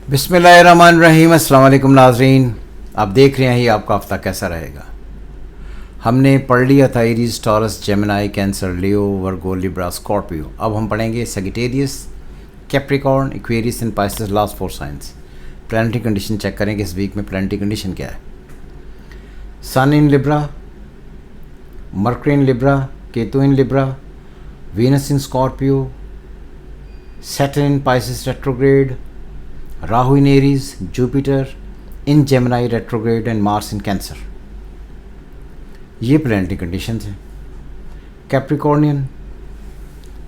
बिस्मिल्लाहिर्रहमानिर्रहीम। अस्सलाम वालेकुम नाज़रीन, आप देख रहे हैं ही आपका हफ्ता कैसा रहेगा। हमने पढ़ लिया था Aries, Taurus, Gemini, Cancer, Leo, Virgo, Libra, Scorpio. अब हम पढ़ेंगे Sagittarius, Capricorn, Aquarius and Pisces, last 4 signs. Planetary condition check करेंगे इस वीक में प्लानिटरी कंडीशन क्या है। Sun in Libra, Mercury in Libra, Ketu in Libra, Venus in Scorpio, Saturn in Pisces retrograde, Rahu in Aries, Jupiter in Gemini retrograde and Mars in Cancer. ये planetary conditions हैं। Capricornian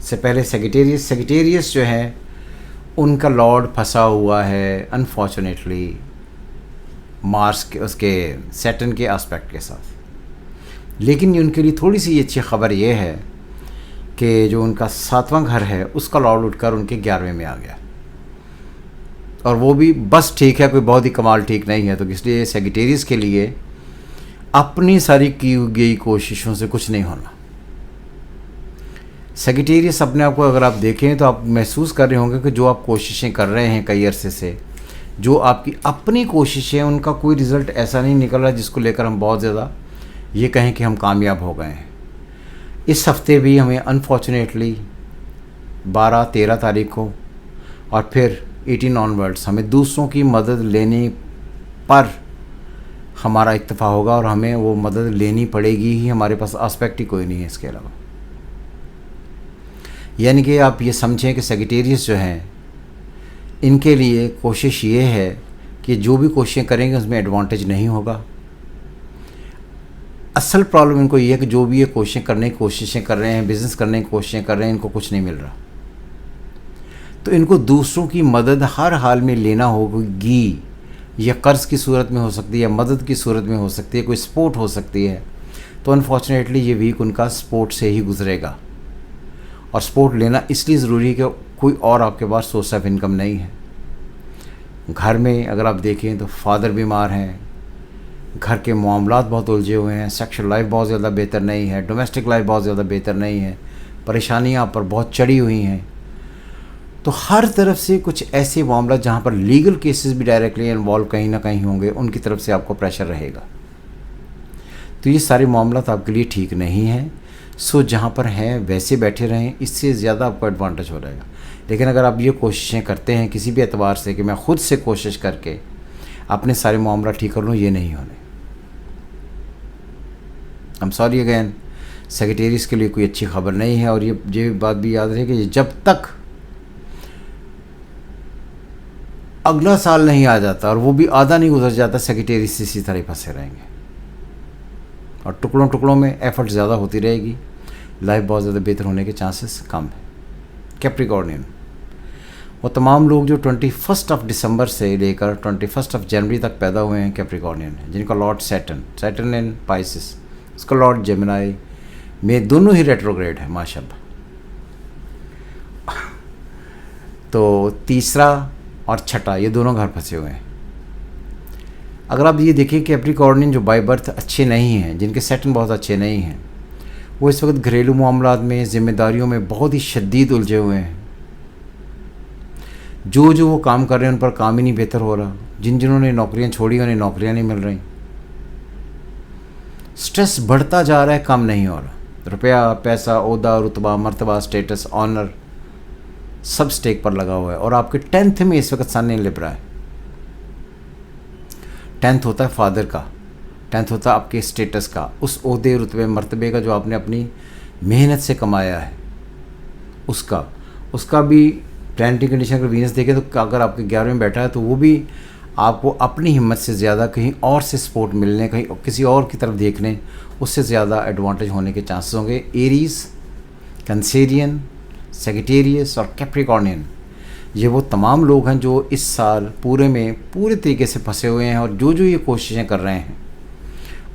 से पहले Sagittarius जो है उनका Lord फंसा हुआ है अनफॉर्चुनेटली मार्स के, उसके सैटर्न के एस्पेक्ट के साथ। लेकिन उनके लिए थोड़ी सी अच्छी खबर ये है कि जो उनका 7वां घर है उसका लॉर्ड उठकर उनके 11वें में आ गया, और वो भी बस ठीक है, कोई बहुत ही कमाल ठीक नहीं है। तो इसलिए सेजिटेरियस के लिए अपनी सारी की गई कोशिशों से कुछ नहीं होना। सेजिटेरियस अपने आप को अगर आप देखें तो आप महसूस कर रहे होंगे कि जो आप कोशिशें कर रहे हैं कई अरसे से, जो आपकी अपनी कोशिशें, उनका कोई रिज़ल्ट ऐसा नहीं निकल रहा जिसको लेकर हम बहुत ज़्यादा ये कहें कि हम कामयाब हो गए हैं। इस हफ्ते भी हमें अनफॉर्चुनेटली 12-13 तारीख को और फिर 18 ऑनवर्ड्स हमें दूसरों की मदद लेने पर हमारा इत्तेफाक होगा, और हमें वो मदद लेनी पड़ेगी ही। हमारे पास एस्पेक्ट ही कोई नहीं है इसके अलावा। यानी कि आप ये समझें कि सेजिटेरियस जो हैं इनके लिए कोशिश ये है कि जो भी कोशिशें करेंगे उसमें एडवांटेज नहीं होगा। असल प्रॉब्लम इनको ये है कि जो भी ये कोशिशें कर रहे हैं, बिज़नेस करने की कोशिशें कर रहे हैं, इनको कुछ नहीं मिल रहा। तो इनको दूसरों की मदद हर हाल में लेना होगी। यह कर्ज़ की सूरत में हो सकती है, या मदद की सूरत में हो सकती है, कोई सपोर्ट हो सकती है। तो अनफॉर्चुनेटली ये वीक उनका सपोर्ट से ही गुजरेगा, और सपोर्ट लेना इसलिए ज़रूरी है कि कोई और आपके पास सोर्स ऑफ इनकम नहीं है। घर में अगर आप देखें तो फादर बीमार हैं, घर के मामलात बहुत उलझे हुए हैं, सेक्शुअल लाइफ बहुत ज़्यादा बेहतर नहीं है, डोमेस्टिक लाइफ बहुत ज़्यादा बेहतर नहीं है, परेशानियाँ आप पर बहुत चढ़ी हुई हैं। तो हर तरफ से कुछ ऐसे मामला जहाँ पर लीगल केसेस भी डायरेक्टली इन्वॉल्व कहीं ना कहीं होंगे, उनकी तरफ से आपको प्रेशर रहेगा। तो ये सारे मामला आपके लिए ठीक नहीं हैं। सो जहाँ पर हैं वैसे बैठे रहें, इससे ज़्यादा आपको एडवांटेज हो जाएगा। लेकिन अगर आप ये कोशिशें करते हैं किसी भी एतबार से कि मैं ख़ुद से कोशिश करके अपने सारे मामला ठीक कर लूँ, ये नहीं होने। I'm सॉरी अगैन, सेजिटेरियस के लिए कोई अच्छी खबर नहीं है। और ये बात भी याद रहे कि जब तक अगला साल नहीं आ जाता और वो भी आधा नहीं गुजर जाता, सेजिटेरियस इसी तरह फंसे रहेंगे, और टुकड़ों टुकड़ों में एफर्ट ज़्यादा होती रहेगी। लाइफ बहुत ज़्यादा बेहतर होने के चांसेस कम है। कैप्रिकॉर्नियन वो तमाम लोग जो 21 दिसंबर से लेकर 21 जनवरी तक पैदा हुए हैं, कैप्रिकॉर्नियन है, जिनका लॉर्ड सैटर्न इन पाइसेस, उसका लॉर्ड जेमिनी में दोनों ही रेट्रोग्रेड है माशाल्लाह। तो तीसरा और छठा ये दोनों घर फंसे हुए हैं। अगर आप ये देखें कि कैप्रिकॉर्नियन जो बाय बर्थ अच्छे नहीं हैं, जिनके सैटर्न बहुत अच्छे नहीं हैं, वो इस वक्त घरेलू मामलात में, ज़िम्मेदारियों में बहुत ही शदीद उलझे हुए हैं। जो वो काम कर रहे हैं उन पर काम ही नहीं बेहतर हो रहा। जिन्होंने नौकरियां छोड़ी उन्हें नौकरियां नहीं मिल रही। स्ट्रेस बढ़ता जा रहा है, कम नहीं हो रहा। रुपया, पैसा, ओहदा, रुतबा, मर्तबा, स्टेटस, ऑनर सब स्टेक पर लगा हुआ है। और आपके 10th में इस वक्त सन इन लिब्रा है। 10th होता है फादर का, 10th होता है आपके स्टेटस का, उस ओहदे, रुतबे, मर्तबे का जो आपने अपनी मेहनत से कमाया है, उसका भी प्लानिटरी कंडीशन अगर वीनस देखें तो अगर आपके 11वें में बैठा है तो वो भी आपको अपनी हिम्मत से ज़्यादा कहीं और से सपोर्ट मिलने, कहीं किसी और की तरफ देखने, उससे ज़्यादा एडवांटेज होने के चांसेस होंगे। एरीज, कैंसेरियन, सेजिटेरियस और कैप्रिकॉर्नियन ये वो तमाम लोग हैं जो इस साल पूरे तरीके से फंसे हुए हैं। और जो ये कोशिशें कर रहे हैं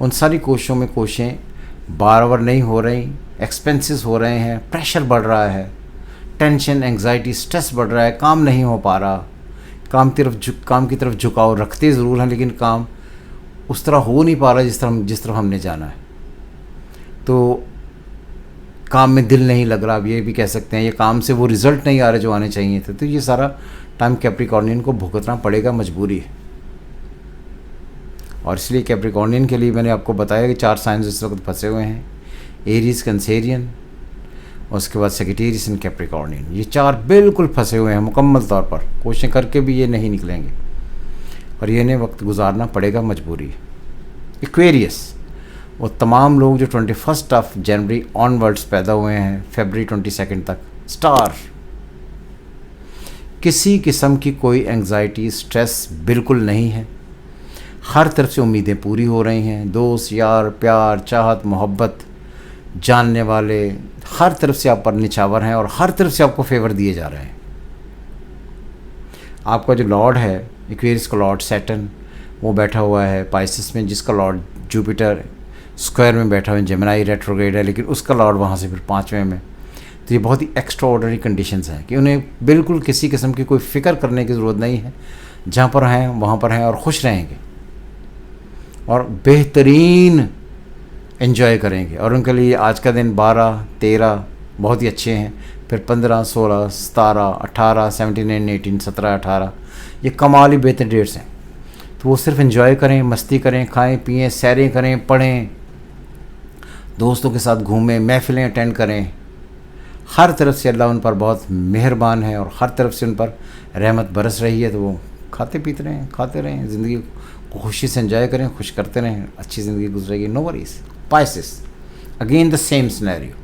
उन सारी कोशिशों में कोशिशें बार नहीं हो रही, एक्सपेंसेस हो रहे हैं, प्रेशर बढ़ रहा है, टेंशन, एंग्जाइटी, स्ट्रेस बढ़ रहा है, काम नहीं हो पा रहा। काम की तरफ झुकाव रखते ज़रूर हैं, लेकिन काम उस तरह हो नहीं पा रहा जिस तरह हमने जाना है। तो काम में दिल नहीं लग रहा, आप ये भी कह सकते हैं, ये काम से वो रिज़ल्ट नहीं आ रहे जो आने चाहिए थे। तो ये सारा टाइम कैप्रिकॉर्नियन को भुगतना पड़ेगा, मजबूरी है। और इसलिए कैप्रिकॉर्नियन के लिए मैंने आपको बताया कि 4 साइंस इस वक्त फंसे हुए हैं, एरीज, कैंसेरियन, उसके बाद सेजिटेरियस एंड कैप्रिकॉर्नियन। ये 4 बिल्कुल फंसे हुए हैं मुकम्मल तौर पर, कोशिश करके भी ये नहीं निकलेंगे और ये वक्त गुजारना पड़ेगा, मजबूरी है। एक्वेरियस, वो तमाम लोग जो 21 जनवरी ऑनवर्ड्स पैदा हुए हैं फरवरी 22 तक, स्टार, किसी किस्म की कोई एंग्जाइटी, स्ट्रेस बिल्कुल नहीं है। हर तरफ से उम्मीदें पूरी हो रही हैं, दोस्त, यार, प्यार, चाहत, मोहब्बत, जानने वाले हर तरफ से आप पर निछावर हैं और हर तरफ से आपको फेवर दिए जा रहे हैं। आपका जो लॉर्ड है एक्वेरियस का लॉर्ड सैटर्न, वो बैठा हुआ है पाइसेस में, जिसका लॉर्ड जुपिटर स्क्वायर में बैठा हुआ है, जेमिनी रेट्रोग्रेड है, लेकिन उसका लॉर्ड वहाँ से फिर 5वें में। तो ये बहुत ही एक्स्ट्रा ऑर्डनरी कंडीशंस हैं कि उन्हें बिल्कुल किसी किस्म की कोई फ़िक्र करने की ज़रूरत नहीं है, जहाँ पर हैं वहाँ पर हैं और खुश रहेंगे और बेहतरीन एंजॉय करेंगे। और उनके लिए आज का दिन 12, 13 बहुत ही अच्छे हैं, फिर 15, 16, 17, 18, 17, 18, 17, 18 ये कमाल ही बेहतर डेट्स हैं। तो वो सिर्फ एंजॉय करें, मस्ती करें, खाएं पिएं, सैरें करें, पढ़ें, दोस्तों के साथ घूमें, महफ़िलें अटेंड करें। हर तरफ से अल्लाह उन पर बहुत मेहरबान है और हर तरफ से उन पर रहमत बरस रही है। तो वो खाते पीते रहें, खाते रहें, ज़िंदगी को खुशी से एंजॉय करें, खुश करते रहें, अच्छी ज़िंदगी गुजरेगी, no worries. Pisces, again the same scenario.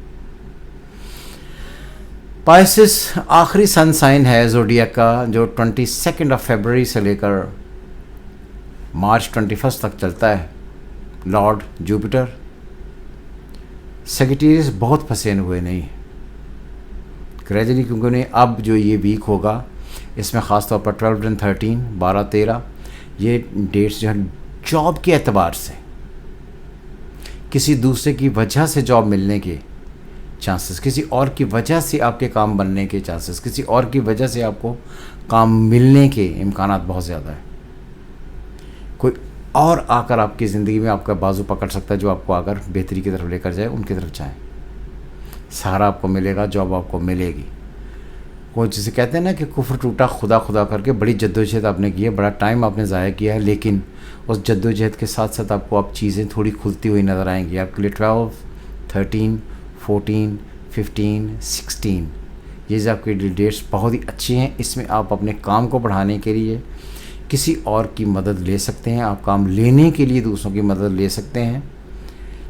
Pisces आखिरी सन साइन है ज़ोडिएक का, जो 22 फरवरी से लेकर मार्च 21 तक चलता है। Lord Jupiter. सेजिटेरियस बहुत फंसे हुए नहीं है ग्रेजुअली, क्योंकि उन्हें अब जो ये वीक होगा इसमें ख़ास तौर पर 12 और 13, 12, 13 ये डेट्स जो है जॉब के एतबार से, किसी दूसरे की वजह से जॉब मिलने के चांसेस, किसी और की वजह से आपके काम बनने के चांसेस, किसी और की वजह से आपको काम मिलने के इम्कानात बहुत ज़्यादा है। कोई और आकर आपकी ज़िंदगी में आपका बाजू पकड़ सकता है, जो आपको आकर बेहतरी की तरफ लेकर जाए, उनकी तरफ जाएँ। सहारा आपको मिलेगा, जॉब आपको मिलेगी। वो जिसे कहते हैं ना कि कुफ्र टूटा खुदा खुदा करके, बड़ी जद्दोजहद आपने की है, बड़ा टाइम आपने ज़ाया किया है, लेकिन उस जद्दोजहद के साथ साथ आपको अब चीज़ें थोड़ी खुलती हुई नज़र आएंगी आपके लिए। 12, 13, 14, 15, 16 ये जो आपकी डेट्स बहुत ही अच्छी हैं। इसमें आप अपने काम को बढ़ाने के लिए किसी और की मदद ले सकते हैं, आप काम लेने के लिए दूसरों की मदद ले सकते हैं,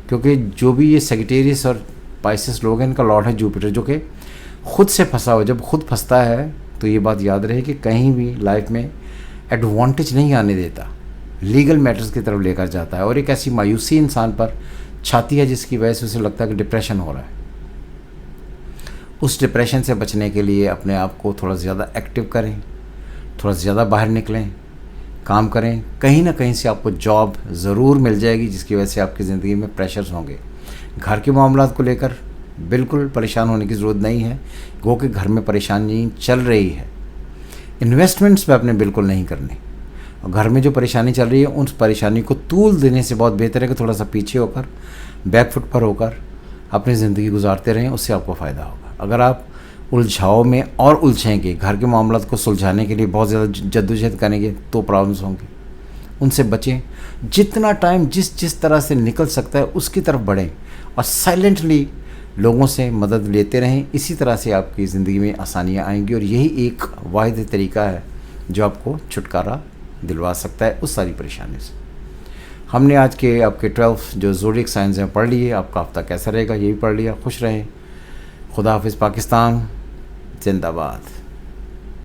क्योंकि जो भी ये सेजिटेरियस और पाइसेस लोग हैं, इनका लॉर्ड है जुपिटर, जो कि खुद से फंसा हो। जब खुद फंसता है तो ये बात याद रहे कि कहीं भी लाइफ में एडवांटेज नहीं आने देता, लीगल मैटर्स की तरफ लेकर जाता है और एक ऐसी मायूसी इंसान पर छाती है जिसकी वजह से उसे लगता है कि डिप्रेशन हो रहा है। उस डिप्रेशन से बचने के लिए अपने आप को थोड़ा ज़्यादा एक्टिव करें, थोड़ा ज़्यादा बाहर निकलें, काम करें। कहीं ना कहीं से आपको जॉब ज़रूर मिल जाएगी, जिसकी वजह से आपकी ज़िंदगी में प्रेशर्स होंगे। घर के मामलात को लेकर बिल्कुल परेशान होने की ज़रूरत नहीं है, गो कि घर में परेशानी चल रही है। इन्वेस्टमेंट्स पे आपने बिल्कुल नहीं करने, और घर में जो परेशानी चल रही है उस परेशानी को तूल देने से बहुत बेहतर है कि थोड़ा सा पीछे होकर, बैक फुट पर होकर अपनी ज़िंदगी गुजारते रहें, उससे आपको फ़ायदा होगा। अगर आप उलझाव में और उलझेंगे, घर के मामलात को सुलझाने के लिए बहुत ज़्यादा जद्दोजहद करेंगे, तो प्रॉब्लम्स होंगी, उनसे बचें। जितना टाइम जिस तरह से निकल सकता है उसकी तरफ बढ़ें और साइलेंटली लोगों से मदद लेते रहें। इसी तरह से आपकी ज़िंदगी में आसानियाँ आएंगी और यही एक वाहिद तरीका है जो आपको छुटकारा दिलवा सकता है उस सारी परेशानी से। हमने आज के आपके 12 जो ज़ोडिएक साइंस हैं पढ़ लिए। आपका हफ्ता कैसा रहेगा ये भी पढ़ लिया। खुश रहें। खुदा हाफिज़। पाकिस्तान जिंदाबाद।